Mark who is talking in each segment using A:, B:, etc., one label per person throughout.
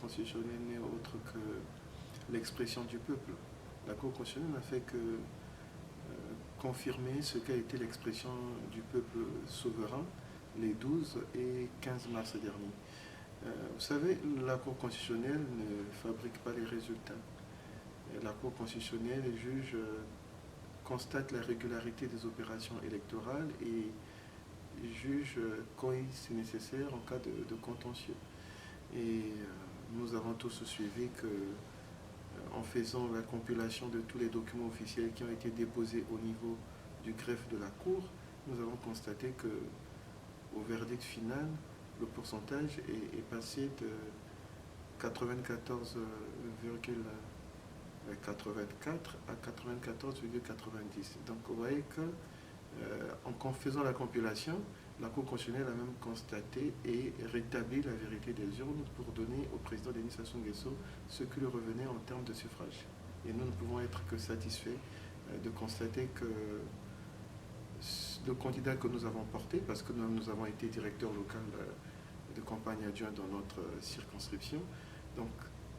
A: constitutionnelle n'est autre que l'expression du peuple. La Cour constitutionnelle n'a fait que confirmer ce qu'a été l'expression du peuple souverain les 12 et 15 mars dernier. Vous savez, la Cour constitutionnelle ne fabrique pas les résultats. La Cour constitutionnelle juge, constate la régularité des opérations électorales et juge quand c'est nécessaire en cas de contentieux. Et nous avons tous suivi que, en faisant la compilation de tous les documents officiels qui ont été déposés au niveau du greffe de la Cour, nous avons constaté que, au verdict final, le pourcentage est passé de 94,84 à 94,90. Donc vous voyez que en faisant la compilation, la Cour constitutionnelle a même constaté et rétabli la vérité des urnes pour donner au président Denis Sassou Nguesso ce qui lui revenait en termes de suffrage. Et nous ne pouvons être que satisfaits de constater que le candidat que nous avons porté, parce que nous avons été directeur local de campagne adjoint dans notre circonscription, donc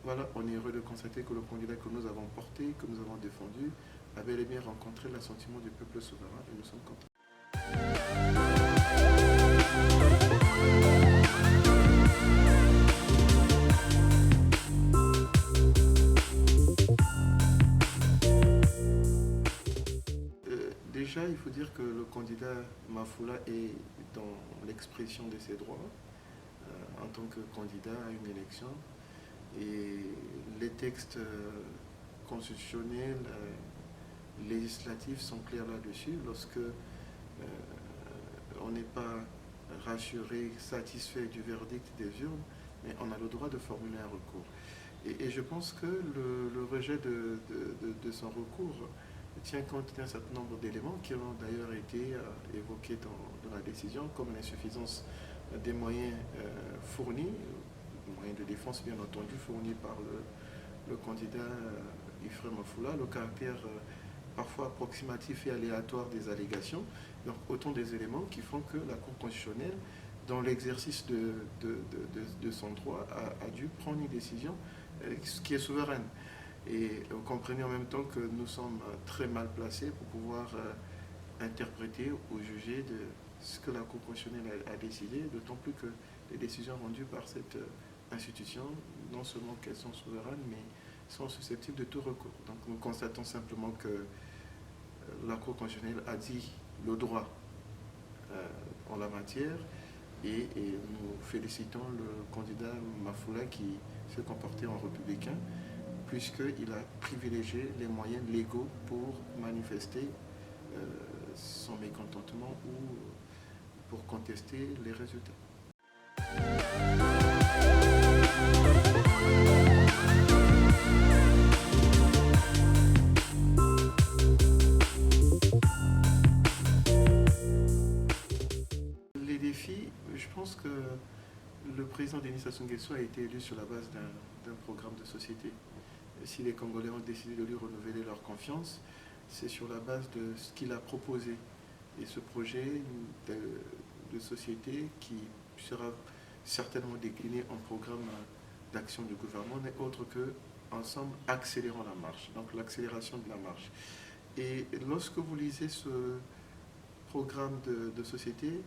A: voilà, on est heureux de constater que le candidat que nous avons porté, que nous avons défendu, a bel et bien rencontré l'assentiment du peuple souverain et nous sommes contents. Déjà, il faut dire que le candidat Mafoula est dans l'expression de ses droits en tant que candidat à une élection. Et les textes constitutionnels, législatifs sont clairs là-dessus. Lorsque on n'est pas rassuré, satisfait du verdict des urnes, mais on a le droit de formuler un recours. Et je pense que le rejet de son recours tient compte d'un certain nombre d'éléments qui ont d'ailleurs été évoqués dans la décision, comme l'insuffisance des moyens fournis, moyens de défense bien entendu fournis par le candidat Ifrem Mafoula, le caractère parfois approximatif et aléatoire des allégations, donc autant des éléments qui font que la Cour constitutionnelle, dans l'exercice de son droit, a dû prendre une décision qui est souveraine. Et vous comprenez en même temps que nous sommes très mal placés pour pouvoir interpréter ou juger de ce que la Cour constitutionnelle a décidé, d'autant plus que les décisions rendues par cette institution, non seulement qu'elles sont souveraines, mais sont susceptibles de tout recours. Donc nous constatons simplement que la Cour constitutionnelle a dit le droit en la matière et nous félicitons le candidat Mafoula qui s'est comporté en républicain, puisqu'il a privilégié les moyens légaux pour manifester son mécontentement ou pour contester les résultats. Les défis, je pense que le président Denis Sassou Nguesso a été élu sur la base d'un programme de société. Si les Congolais ont décidé de lui renouveler leur confiance, c'est sur la base de ce qu'il a proposé. Et ce projet de société qui sera certainement décliné en programme d'action du gouvernement n'est autre que, ensemble, accélérons la marche, donc l'accélération de la marche. Et lorsque vous lisez ce programme de société,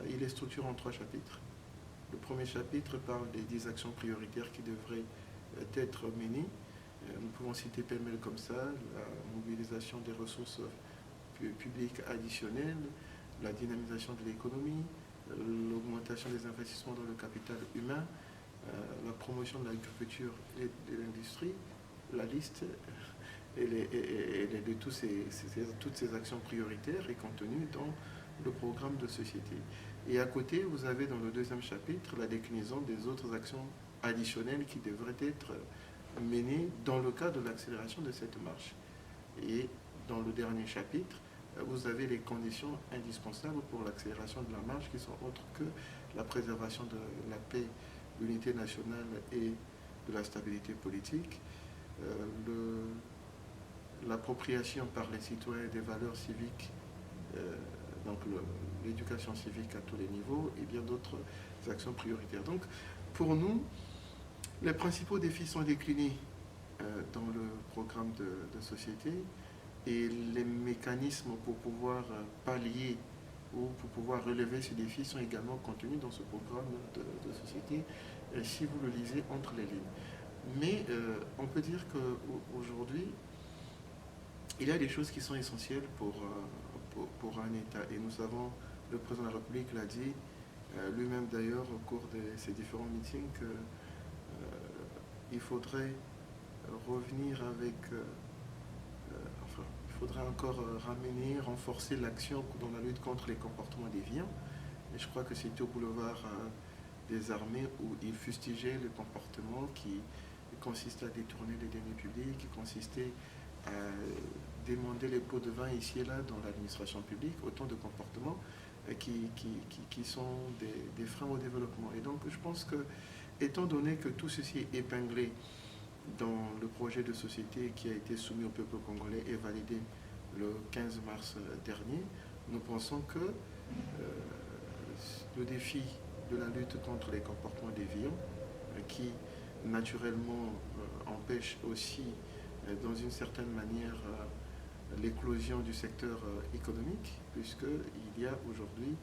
A: il est structuré en 3 chapitres. Le premier chapitre parle des 10 actions prioritaires qui devraient être menées. Nous pouvons citer pêle-mêle comme ça, la mobilisation des ressources publiques additionnelles, la dynamisation de l'économie, l'augmentation des investissements dans le capital humain, la promotion de l'agriculture et de l'industrie. La liste de toutes ces actions prioritaires est contenue dans le programme de société. Et à côté, vous avez dans le deuxième chapitre la déclinaison des autres actions additionnelles qui devraient être menées dans le cadre de l'accélération de cette marche. Et dans le dernier chapitre, vous avez les conditions indispensables pour l'accélération de la marche qui sont autres que la préservation de la paix, de l'unité nationale et de la stabilité politique, l'appropriation par les citoyens des valeurs civiques, donc l'éducation civique à tous les niveaux et bien d'autres actions prioritaires. Donc pour nous, Les principaux défis sont déclinés dans le programme de société et les mécanismes pour pouvoir pallier ou pour pouvoir relever ces défis sont également contenus dans ce programme de société, si vous le lisez entre les lignes. Mais on peut dire qu'aujourd'hui, il y a des choses qui sont essentielles pour un État. Et nous savons, le président de la République l'a dit, lui-même d'ailleurs au cours de ces différents meetings, qu'il faudrait revenir avec... enfin, il faudrait encore ramener, renforcer l'action dans la lutte contre les comportements déviants. Et je crois que c'était au boulevard des armées où il fustigeait le comportement qui consistait à détourner les deniers publics, qui consistait à demander les pots de vin ici et là dans l'administration publique, autant de comportements qui sont des freins au développement. Et donc je pense que, étant donné que tout ceci est épinglé dans le projet de société qui a été soumis au peuple congolais et validé le 15 mars dernier, nous pensons que le défi de la lutte contre les comportements déviants, qui naturellement empêche aussi, dans une certaine manière, l'éclosion du secteur économique, puisqu'il y a aujourd'hui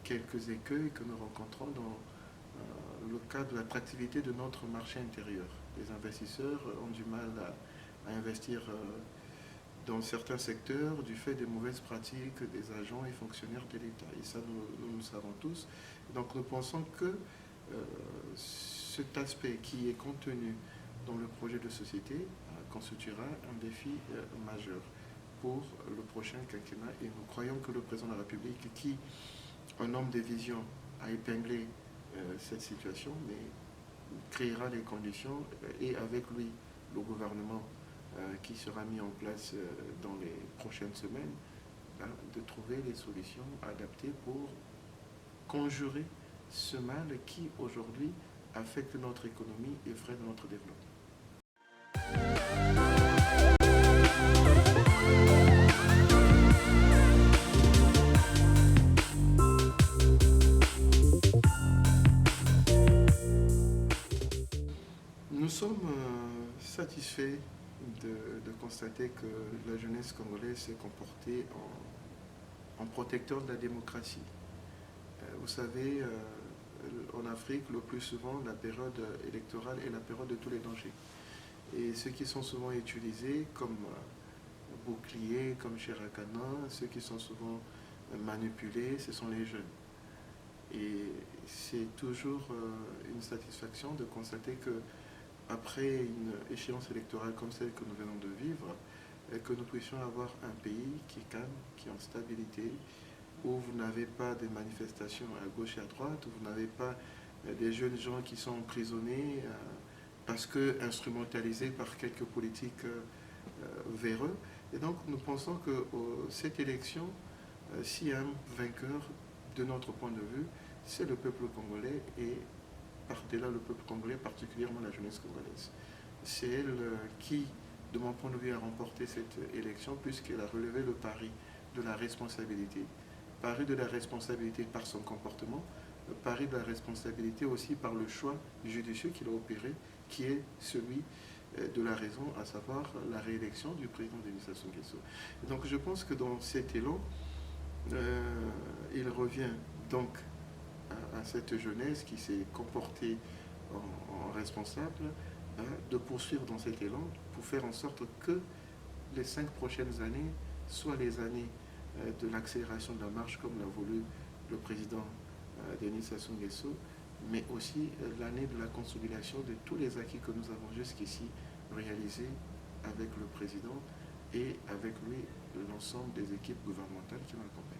A: quelques écueils que nous rencontrons dans le cadre de l'attractivité de notre marché intérieur. Les investisseurs ont du mal à investir dans certains secteurs du fait des mauvaises pratiques des agents et fonctionnaires de l'État. Et ça, nous le savons tous. Donc nous pensons que cet aspect qui est contenu dans le projet de société constituera un défi majeur pour le prochain quinquennat. Et nous croyons que le président de la République, qui, un homme de vision, a épinglé cette situation, mais créera les conditions et avec lui le gouvernement qui sera mis en place dans les prochaines semaines, de trouver les solutions adaptées pour conjurer ce mal qui aujourd'hui affecte notre économie et freine notre développement. Nous sommes satisfaits de constater que la jeunesse congolaise s'est comportée en protecteur de la démocratie. Vous savez, en Afrique, le plus souvent, la période électorale est la période de tous les dangers. Et ceux qui sont souvent utilisés comme boucliers, comme Cherakana, ceux qui sont souvent manipulés, ce sont les jeunes. Et c'est toujours une satisfaction de constater que après une échéance électorale comme celle que nous venons de vivre, que nous puissions avoir un pays qui est calme, qui est en stabilité, où vous n'avez pas de manifestations à gauche et à droite, où vous n'avez pas des jeunes gens qui sont emprisonnés parce que instrumentalisés par quelques politiques véreux. Et donc nous pensons que cette élection, s'il y a un vainqueur de notre point de vue, c'est le peuple congolais et par-delà le peuple congolais, particulièrement la jeunesse congolaise. C'est elle qui, de mon point de vue, a remporté cette élection puisqu'elle a relevé le pari de la responsabilité. Pari de la responsabilité par son comportement, pari de la responsabilité aussi par le choix judicieux qu'il a opéré, qui est celui de la raison, à savoir la réélection du président Denis Sassou Nguesso. Donc je pense que dans cet élan, il revient donc à cette jeunesse qui s'est comportée en responsable, de poursuivre dans cet élan pour faire en sorte que les 5 prochaines années soient les années de l'accélération de la marche comme l'a voulu le président Denis Sassou Nguesso, mais aussi l'année de la consolidation de tous les acquis que nous avons jusqu'ici réalisés avec le président et avec lui l'ensemble des équipes gouvernementales qui l'accompagnent.